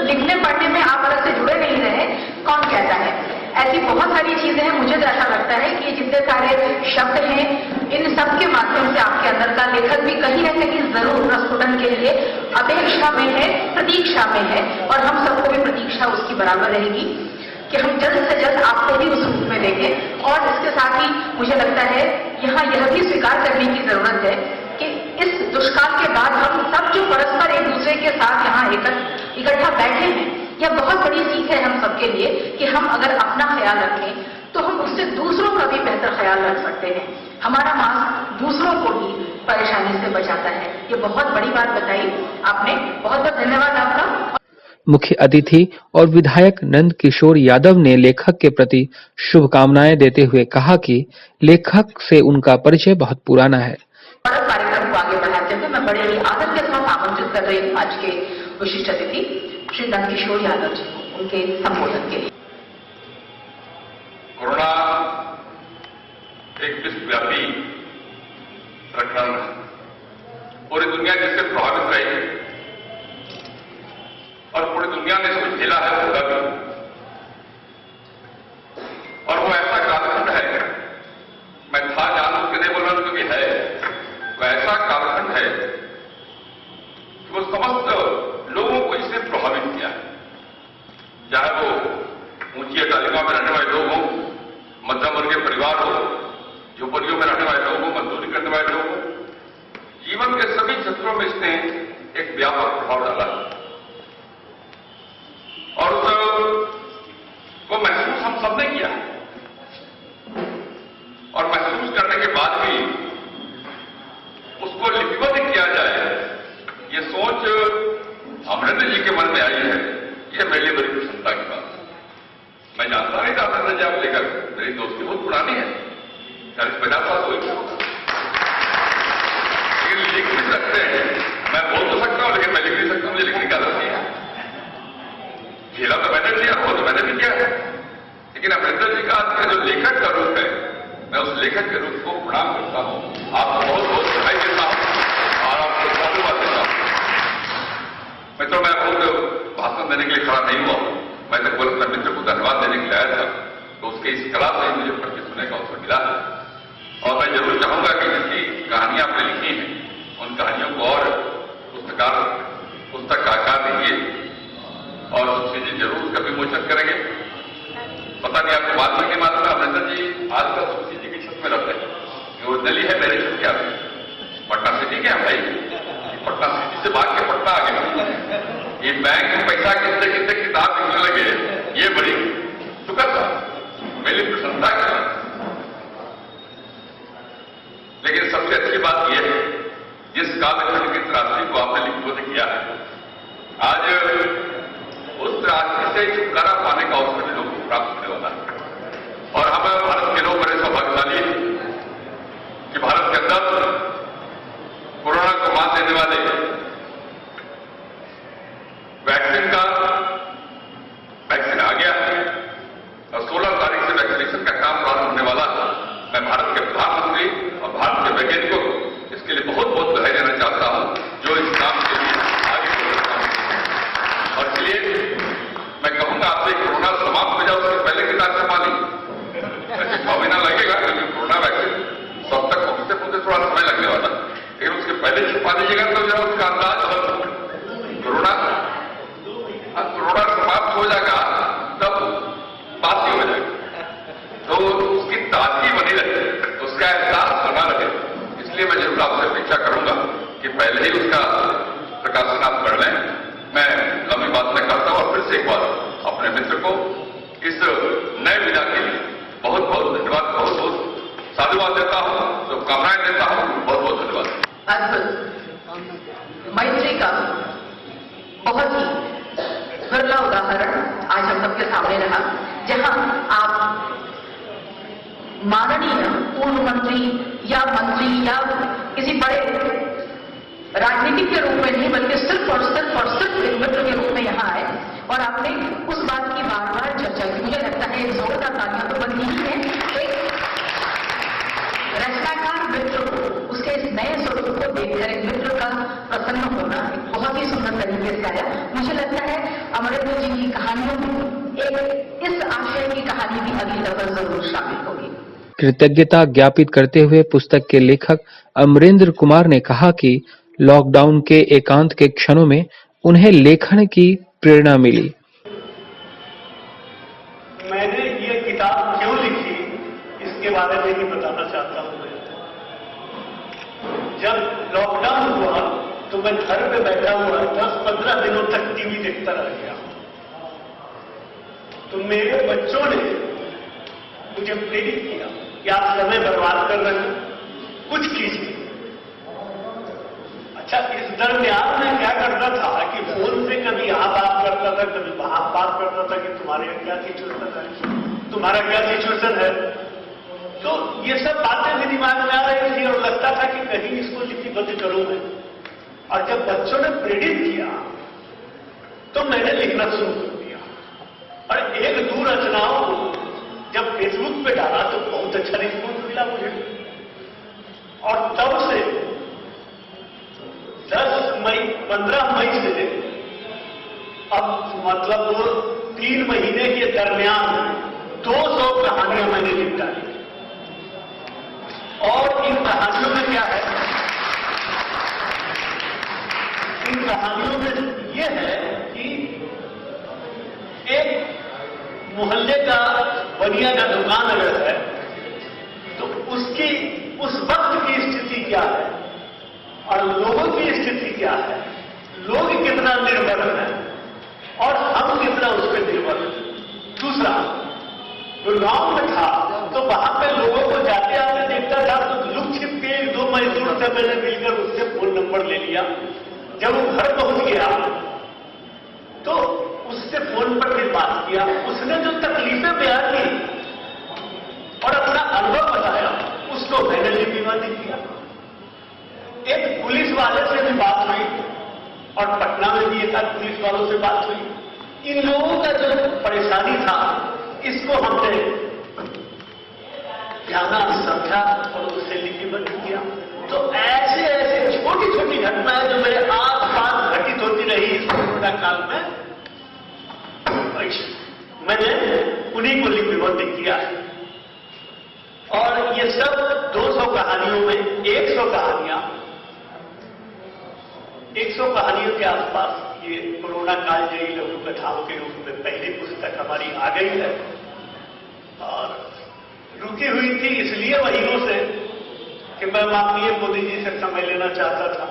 लिखने पढ़ने में आप अलग से जुड़े नहीं रहे, कौन कहता है? ऐसी बहुत सारी चीजें हैं। मुझे तो ऐसा लगता है कि जितने सारे शब्द हैं, इन सब के माध्यम से आपके अंदर का लेखक भी कहीं न कहीं जरूर प्रस्फुटन के लिए अपेक्षा में है, प्रतीक्षा में है, और हम सबको भी प्रतीक्षा उसकी बराबर रहेगी कि हम जल्द से जल्द आपको भी उस रूप में देखें। और इसके साथ ही मुझे लगता है यहाँ यह भी स्वीकार करने की जरूरत है कि इस दुष्काल के बाद हम सब जो परस्पर एक दूसरे के साथ यहाँ इकट्ठा बैठे हैं, यह बहुत बड़ी सीख है हम सबके लिए कि हम अगर अपना ख्याल रखें तो हम उससे दूसरों का भी बेहतर ख्याल रख सकते हैं। हमारा मास्क दूसरों को भी परेशानी से बचाता है। ये बहुत बड़ी बात बताई आपने, बहुत बहुत धन्यवाद आपका। मुख्य अतिथि और विधायक नंद किशोर यादव ने लेखक के प्रति शुभकामनाएं देते हुए कहा कि लेखक से उनका परिचय बहुत पुराना है। कार्यक्रम को आगे बढ़ाते हुए मैं बड़े ही आदर के साथ आमंत्रित कर रही हूँ आज के विशिष्ट अतिथि श्री नंद किशोर यादव जी को उनके संबोधन के लिए। कोरोना एक विश्वव्यापी प्रकरण है, पूरी दुनिया जिससे प्रभावित रही और पूरी दुनिया ने इसको झेला है, होगा भी। और वो ऐसा कालखंड है, मैं था जानू के नहीं बोल रहा हूं क्योंकि है, वो ऐसा कालखंड है कि वो समस्त लोगों को इसने प्रभावित किया है, चाहे वो ऊंची अटालिकाओं में रहने वाले लोग हों, मध्यम वर्गीय परिवार हो, झोपड़ियों में रहने वाले लोग हों, मजदूरी करने वाले लोग हों, जीवन के सभी क्षेत्रों में इसने एक व्यापक प्रभाव डाला है। और वो महसूस हम सबने किया, और महसूस करने के बाद भी उसको लिपिबद्ध किया जाए, ये सोच अमरिंदर जी के मन में आई है। ये मेरे लिए बड़ी प्रसन्नता की बात है। मैं जानता नहीं था अमरिंदर जी आप लेकर, मेरी दोस्ती बहुत पुरानी है, 40-50 साल हो गए, लेकिन लिख भी सकते हैं। मैं बोल तो सकता हूं, लेकिन मैं लिख नहीं सकता, मुझे लिखने की आदत नहीं है। खेला तो मैंने लिया, वो तो मैंने भी किया है, लेकिन अमरिंदर जी का आज का जो लेखक का रूप है, मैं उस लेखक के रूप को प्रणाम करता हूं, आपको बहुत बहुत बधाई देता हूं और आपको धन्यवाद देता हूं। मित्रों, मैं बहुत भाषण देने के लिए खड़ा नहीं हुआ, मैं तो केवल अपने मित्र को धन्यवाद देने के लिए आया था, तो उसके इस कला से मुझे पढ़ के सुनने का अवसर मिला। और मैं जरूर चाहूंगा कि जिनकी कहानियां आपने लिखी हैं, उन कहानियों को और पुस्तक का आकार दीजिए, और सुश्री जी जरूर उसका विमोचन करेंगे। पता नहीं आपको मालूम है कि मालूम है, अमरिंदर जी आजकल सुश्री जी की छत में रहते हैं, ओरिजिनली है मेरे छत के आगे, पटना सिटी के हैं भाई, पटना सिटी से भाग के पटना आ गए। ये बैंक में पैसा कितने किताब लिखने लगे, ये बड़ी शुक्र था, मेरी प्रसन्नता की। लेकिन सबसे अच्छी बात यह है, जिस कालखंड की त्रासदी को आपने लिपिबद्ध किया है, आज उस त्रासदी से छुटकारा पाने का अवसर भी लोगों को प्राप्त होने वाला है। और हम भारत के लोग बड़े सौभाग्यशाली हैं कि भारत के अंदर कोरोना को मात देने वाले वैक्सीन आ गया है, और मैं जरूर आपसे अपेक्षा करूंगा कि पहले ही उसका प्रकाशन आप कर लें। मैं लंबी बात न करता हूं और फिर से एक बार अपने मित्र को इस नए विधा के लिए बहुत बहुत धन्यवाद, बहुत बहुत साधुवाद देता हूं, शुभकामनाएं देता हूं। बहुत बहुत धन्यवाद। अद्भुत मैत्री का बहुत ही बिरला उदाहरण आज हम सबके सामने रहा, जहां आप माननीय पूर्व मंत्री या मंत्री या किसी बड़े राजनीतिक के रूप में नहीं, बल्कि सिर्फ और सिर्फ एक मित्र के रूप में यहाँ आए और आपने उस बात की बार बार चर्चा की। मुझे लगता है एक जोरदार तालियां तो बनती ही है। एक रचनाकार मित्र को उसके इस नए स्वरूप को देखकर एक मित्र का प्रसन्न होना एक बहुत ही सुंदर तरीके से आया। मुझे लगता है अमरेंद्र जी की कहानियों में एक इस आशय की कहानी भी अगली दफा जरूर शामिल होगी। कृतज्ञता ज्ञापित करते हुए पुस्तक के लेखक अमरेंद्र कुमार ने कहा कि लॉकडाउन के एकांत के क्षणों में उन्हें लेखन की प्रेरणा मिली। मैंने ये किताब क्यों लिखी इसके बारे में भी बताना चाहता हूं। जब लॉकडाउन हुआ तो मैं घर पे बैठा हुआ 10-15 दिनों तक टीवी देखता रह गया। तो मेरे बच्चों ने मुझे प्रेरित किया कि आप समय बर्बाद कर रहे हैं, कुछ कीजिए। अच्छा, इस दरमियान मैं क्या करता था कि फोन से कभी यहां बात करता था, कभी वहां बात करता था कि तुम्हारे क्या सिचुएशन है, तुम्हारा क्या सिचुएशन है। तो ये सब बातें मेरे दिमाग में आ रही थी और लगता था कि कहीं इसको लिपिबद्ध करूं मैं। और जब बच्चों ने प्रेरित किया तो मैंने लिखना शुरू कर दिया और एक दो रचनाओं को जब फेसबुक पे डाला तो बहुत अच्छा रिस्पॉन्स मिला मुझे। और तब से 15 मई से अब मतलब 3 महीने के दरमियान 200 कहानियां मैंने निपटा ली। और इन कहानियों में क्या है, इन कहानियों में यह है कि एक मोहल्ले का बनिया का दुकान अगर है तो उसकी उस वक्त की स्थिति क्या है और लोगों की स्थिति क्या है, लोग कितना निर्भर हैं और हम कितना उस पर निर्भर हैं। दूसरा, जो गांव में था तो वहां पे लोगों को जाते आते देखता था तो लुक छिप के 1-2 मजदूर से मैंने मिलकर उससे फोन नंबर ले लिया। जब वो घर पहुंच गया तो उससे फोन पर फिर बात किया। उसने जो तकलीफें बयान की और अपना अनुभव बताया उसको मैंने लिपिबद्ध किया। एक पुलिस वाले से भी बात हुई और पटना में भी एक आध पुलिस वालों से बात हुई। इन लोगों का जो परेशानी था इसको हमने जाना, समझा और उससे लिपिबद्ध किया। तो ऐसे ऐसे छोटी छोटी घटनाएं जो मेरे आस पास घटित होती रही इस कोरोना काल में, मैंने उन्हीं को लिपिबद्ध किया है। और ये सब 200 कहानियों में 100 कहानियों के आसपास ये कोरोना काल जयी लघु कथाओं के रूप में पहली पुस्तक हमारी आ गई है। और रुकी हुई थी इसलिए महीनों से कि मैं माननीय मोदी जी से समय लेना चाहता था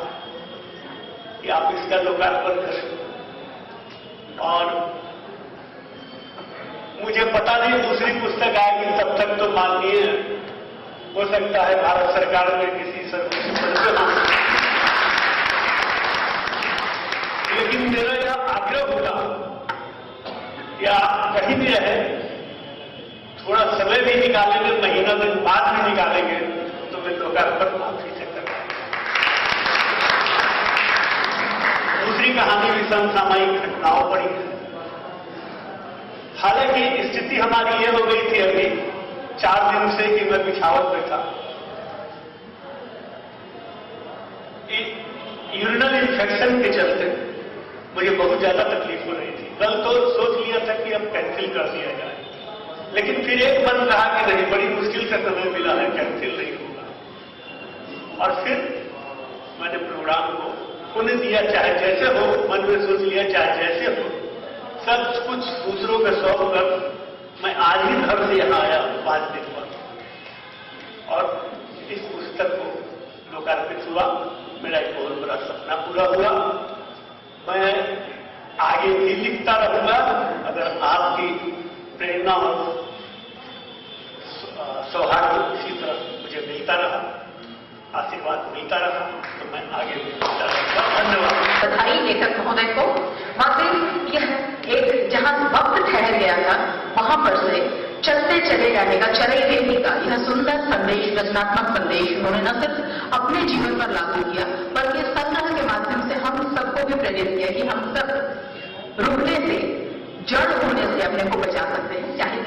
कि आप इसका लोकार्पण करें। और मुझे पता नहीं दूसरी पुस्तक आएगी तब तक तो माननीय हो सकता है भारत सरकार में किसी सर्वोच्च पद पे हो, लेकिन मेरा यह आग्रह होगा कि आप कहीं भी रहे, थोड़ा समय भी निकालेंगे, महीना दिन बाद भी निकालेंगे तो मैं लोकार्पण माफी से करूंगा। दूसरी कहानी भी समसामयिक घटनाओं पड़ी है। हालांकि स्थिति हमारी ये हो गई थी अभी 4 दिन से कि मैं बिछावत में था। यूरिनल इन्फेक्शन के चलते मुझे बहुत ज्यादा तकलीफ हो रही थी। कल तो सोच लिया था कि अब कैंसिल कर दिया जाए, लेकिन फिर एक मन कहा कि नहीं, बड़ी मुश्किल का समय मिला है, कैंसिल नहीं होगा। और फिर मैंने प्रोग्राम को पुनः दिया, चाहे जैसे हो, मन में सोच लिया चाहे जैसे हो, सब कुछ दूसरों का सौंप कर मैं आज ही घर से यहां आया 5 दिन बाद और इस पुस्तक को लोकार्पण हुआ, मेरा एक बहुत बड़ा सपना पूरा हुआ। मैं आगे भी लिखता रहूंगा अगर आपकी प्रेरणा और सौहार्द इसी तरह मुझे मिलता रहा, आशीर्वाद मिलता रहा, तो मैं आगे भी लिखता रहूंगा। धन्यवाद। बधाई लेखक महोदय को। वाकई यह एक जहां वक्त ठहर गया था वहां पर से चलते चले जाने का, चले रहने का यह सुंदर संदेश, रचनात्मक संदेश उन्होंने न सिर्फ अपने जीवन पर लागू किया बल्कि संग्रह के माध्यम से हम सबको भी प्रेरित किया कि हम सब रुकने से, जड़ होने से अपने को बचा सकते हैं, चाहे